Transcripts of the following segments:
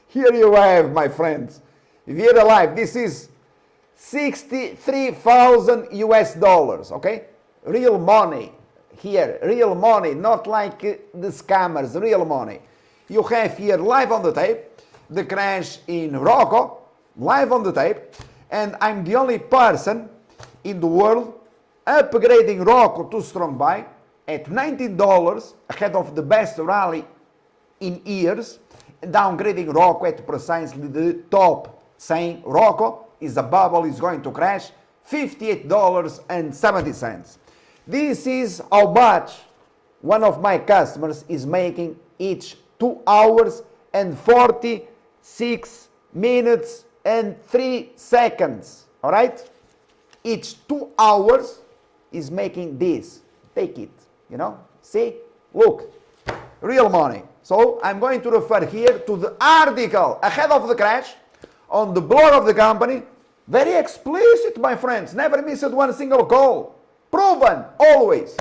Here you have, my friends, Vieira Live. This is 63,000 US dollars, okay? Real money here, real money, not like the scammers, real money. You have here live on the tape, the crash in ROKU, live on the tape, and I'm the only person in the world upgrading ROKU to strong buy at $19 ahead of the best rally in years, downgrading ROKU at precisely the top, saying ROKU is a bubble, is going to crash, $58.70. This is how much one of my customers is making each 2 hours and 46 minutes and 3 seconds. All right? Each 2 hours is making this. Take it. You know? See? Look. Real money. So I'm going to refer here to the article ahead of the crash on the blog of the company. Very explicit, my friends. Never missed one single call. Proven, always.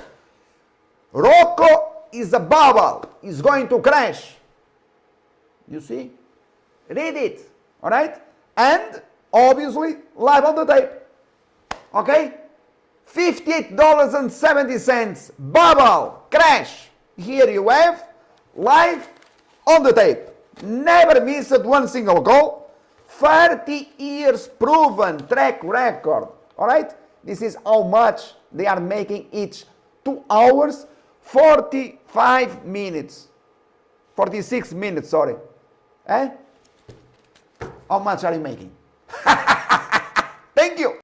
ROKU is a bubble. It's going to crash. You see? Read it. All right? And, obviously, live on the tape. Okay? $58.70. Bubble. Crash. Here you have. Live on the tape. Never missed one single call. 30 years proven track record. All right? This is how much they are making each 2 hours, 45 minutes. 46 minutes, sorry. Eh? How much are you making?